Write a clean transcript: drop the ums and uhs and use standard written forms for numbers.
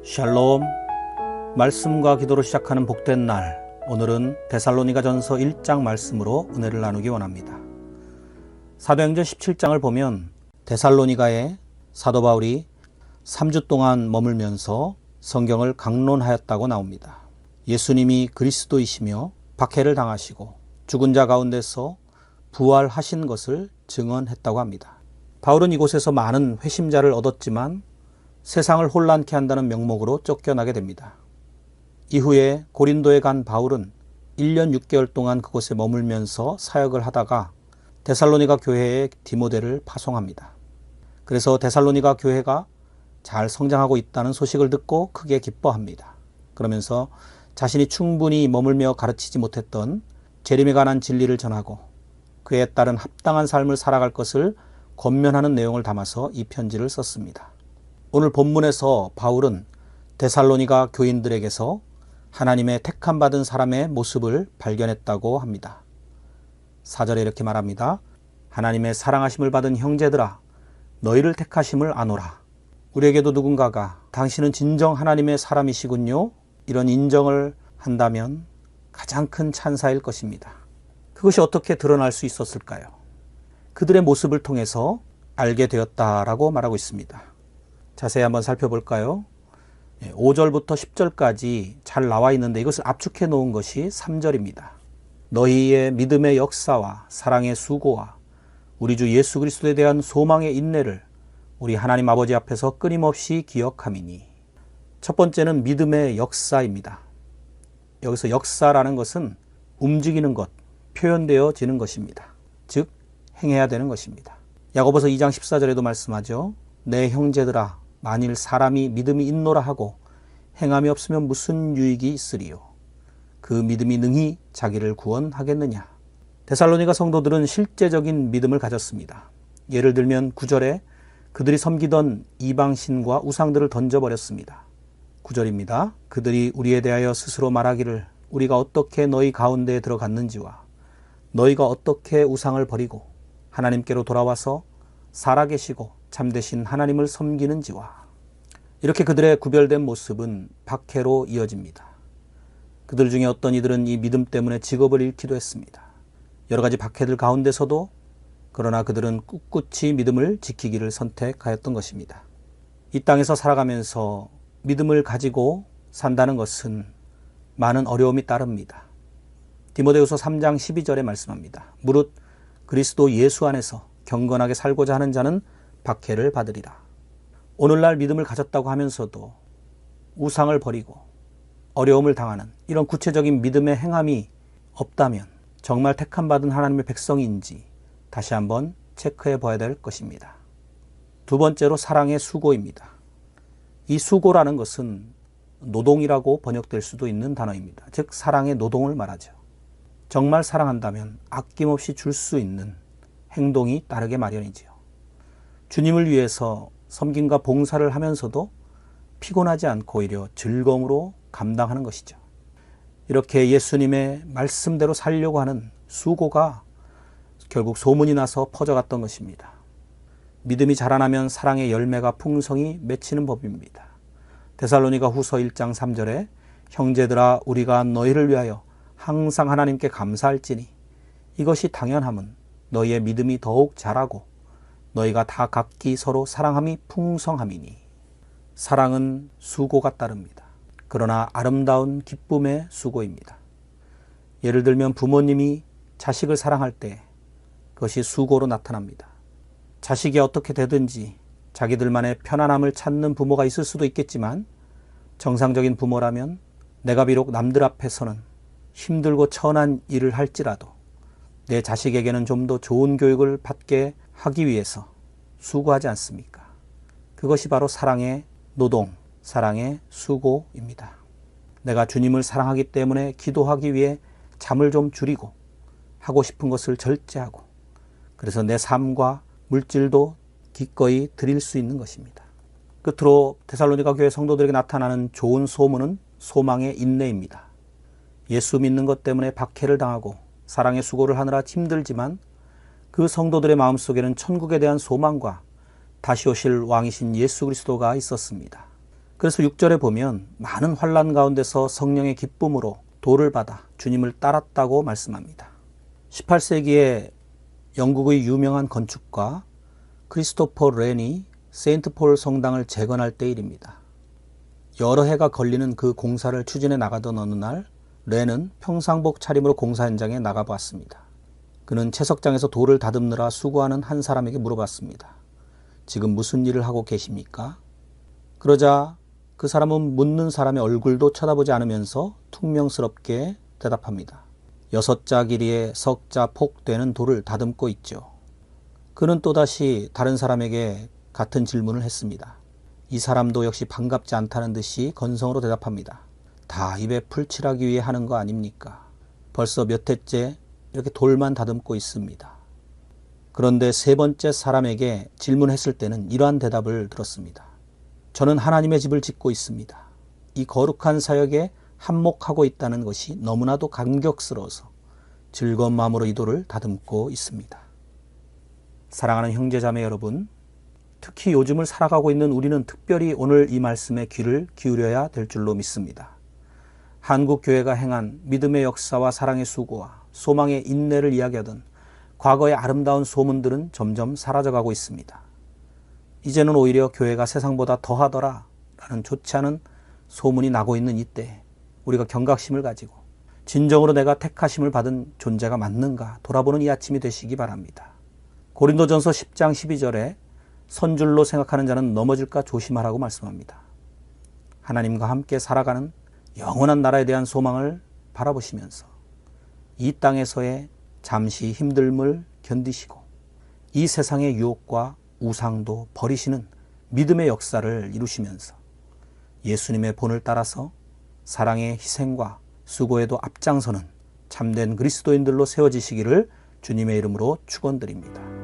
샬롬. 말씀과 기도로 시작하는 복된 날, 오늘은 데살로니가전서 1장 말씀으로 은혜를 나누기 원합니다. 사도행전 17장을 보면 데살로니가에 사도 바울이 3주 동안 머물면서 성경을 강론하였다고 나옵니다. 예수님이 그리스도이시며 박해를 당하시고 죽은 자 가운데서 부활하신 것을 증언했다고 합니다. 바울은 이곳에서 많은 회심자를 얻었지만 세상을 혼란케 한다는 명목으로 쫓겨나게 됩니다. 이후에 고린도에 간 바울은 1년 6개월 동안 그곳에 머물면서 사역을 하다가 데살로니가 교회에 디모데를 파송합니다. 그래서 데살로니가 교회가 잘 성장하고 있다는 소식을 듣고 크게 기뻐합니다. 그러면서 자신이 충분히 머물며 가르치지 못했던 재림에 관한 진리를 전하고 그에 따른 합당한 삶을 살아갈 것을 권면하는 내용을 담아서 이 편지를 썼습니다. 오늘 본문에서 바울은 데살로니가 교인들에게서 하나님의 택함 받은 사람의 모습을 발견했다고 합니다. 4절에 이렇게 말합니다. 하나님의 사랑하심을 받은 형제들아, 너희를 택하심을 아노라. 우리에게도 누군가가 당신은 진정 하나님의 사람이시군요, 이런 인정을 한다면 가장 큰 찬사일 것입니다. 그것이 어떻게 드러날 수 있었을까요? 그들의 모습을 통해서 알게 되었다라고 말하고 있습니다. 자세히 한번 살펴볼까요? 5절부터 10절까지 잘 나와 있는데 이것을 압축해 놓은 것이 3절입니다. 너희의 믿음의 역사와 사랑의 수고와 우리 주 예수 그리스도에 대한 소망의 인내를 우리 하나님 아버지 앞에서 끊임없이 기억함이니. 첫 번째는 믿음의 역사입니다. 여기서 역사라는 것은 움직이는 것, 표현되어지는 것입니다. 즉 행해야 되는 것입니다. 야고보서 2장 14절에도 말씀하죠. 내 형제들아, 만일 사람이 믿음이 있노라 하고 행함이 없으면 무슨 유익이 있으리요. 그 믿음이 능히 자기를 구원하겠느냐. 데살로니가 성도들은 실제적인 믿음을 가졌습니다. 예를 들면 9절에 그들이 섬기던 이방신과 우상들을 던져버렸습니다. 9절입니다. 그들이 우리에 대하여 스스로 말하기를 우리가 어떻게 너희 가운데에 들어갔는지와 너희가 어떻게 우상을 버리고 하나님께로 돌아와서 살아계시고 참되신 하나님을 섬기는지와. 이렇게 그들의 구별된 모습은 박해로 이어집니다. 그들 중에 어떤 이들은 이 믿음 때문에 직업을 잃기도 했습니다. 여러 가지 박해들 가운데서도 그러나 그들은 꿋꿋이 믿음을 지키기를 선택하였던 것입니다. 이 땅에서 살아가면서 믿음을 가지고 산다는 것은 많은 어려움이 따릅니다. 디모데후서 3장 12절에 말씀합니다. 무릇 그리스도 예수 안에서 경건하게 살고자 하는 자는 박해를 받으리라. 오늘날 믿음을 가졌다고 하면서도 우상을 버리고 어려움을 당하는 이런 구체적인 믿음의 행함이 없다면 정말 택함받은 하나님의 백성인지 다시 한번 체크해 봐야 될 것입니다. 두 번째로 사랑의 수고입니다. 이 수고라는 것은 노동이라고 번역될 수도 있는 단어입니다. 즉 사랑의 노동을 말하죠. 정말 사랑한다면 아낌없이 줄 수 있는 행동이 따르게 마련이지요. 주님을 위해서 섬김과 봉사를 하면서도 피곤하지 않고 오히려 즐거움으로 감당하는 것이죠. 이렇게 예수님의 말씀대로 살려고 하는 수고가 결국 소문이 나서 퍼져갔던 것입니다. 믿음이 자라나면 사랑의 열매가 풍성히 맺히는 법입니다. 데살로니가 후서 1장 3절에 형제들아, 우리가 너희를 위하여 항상 하나님께 감사할지니 이것이 당연함은 너희의 믿음이 더욱 자라고 너희가 다 각기 서로 사랑함이 풍성함이니. 사랑은 수고가 따릅니다. 그러나 아름다운 기쁨의 수고입니다. 예를 들면 부모님이 자식을 사랑할 때 그것이 수고로 나타납니다. 자식이 어떻게 되든지 자기들만의 편안함을 찾는 부모가 있을 수도 있겠지만 정상적인 부모라면 내가 비록 남들 앞에서는 힘들고 천한 일을 할지라도 내 자식에게는 좀 더 좋은 교육을 받게 하기 위해서 수고하지 않습니까? 그것이 바로 사랑의 노동, 사랑의 수고입니다. 내가 주님을 사랑하기 때문에 기도하기 위해 잠을 좀 줄이고 하고 싶은 것을 절제하고 그래서 내 삶과 물질도 기꺼이 드릴 수 있는 것입니다. 끝으로 데살로니가 교회 성도들에게 나타나는 좋은 소문은 소망의 인내입니다. 예수 믿는 것 때문에 박해를 당하고 사랑의 수고를 하느라 힘들지만 그 성도들의 마음속에는 천국에 대한 소망과 다시 오실 왕이신 예수 그리스도가 있었습니다. 그래서 6절에 보면 많은 환난 가운데서 성령의 기쁨으로 도를 받아 주님을 따랐다고 말씀합니다. 18세기에 영국의 유명한 건축가 크리스토퍼 렌이 세인트폴 성당을 재건할 때 일입니다. 여러 해가 걸리는 그 공사를 추진해 나가던 어느 날 렌은 평상복 차림으로 공사 현장에 나가보았습니다. 그는 채석장에서 돌을 다듬느라 수고하는 한 사람에게 물어봤습니다. 지금 무슨 일을 하고 계십니까? 그러자 그 사람은 묻는 사람의 얼굴도 쳐다보지 않으면서 퉁명스럽게 대답합니다. 6자 길이의 석자 폭 되는 돌을 다듬고 있죠. 그는 또다시 다른 사람에게 같은 질문을 했습니다. 이 사람도 역시 반갑지 않다는 듯이 건성으로 대답합니다. 다 입에 풀 칠하기 위해 하는 거 아닙니까? 벌써 몇 해째 이렇게 돌만 다듬고 있습니다. 그런데 세 번째 사람에게 질문했을 때는 이러한 대답을 들었습니다. 저는 하나님의 집을 짓고 있습니다. 이 거룩한 사역에 한몫하고 있다는 것이 너무나도 감격스러워서 즐거운 마음으로 이 돌을 다듬고 있습니다. 사랑하는 형제자매 여러분, 특히 요즘을 살아가고 있는 우리는 특별히 오늘 이 말씀에 귀를 기울여야 될 줄로 믿습니다. 한국 교회가 행한 믿음의 역사와 사랑의 수고와 소망의 인내를 이야기하던 과거의 아름다운 소문들은 점점 사라져가고 있습니다. 이제는 오히려 교회가 세상보다 더하더라 라는 좋지 않은 소문이 나고 있는 이때 우리가 경각심을 가지고 진정으로 내가 택하심을 받은 존재가 맞는가 돌아보는 이 아침이 되시기 바랍니다. 고린도전서 10장 12절에 선줄로 생각하는 자는 넘어질까 조심하라고 말씀합니다. 하나님과 함께 살아가는 영원한 나라에 대한 소망을 바라보시면서 이 땅에서의 잠시 힘듦을 견디시고 이 세상의 유혹과 우상도 버리시는 믿음의 역사를 이루시면서 예수님의 본을 따라서 사랑의 희생과 수고에도 앞장서는 참된 그리스도인들로 세워지시기를 주님의 이름으로 축원드립니다.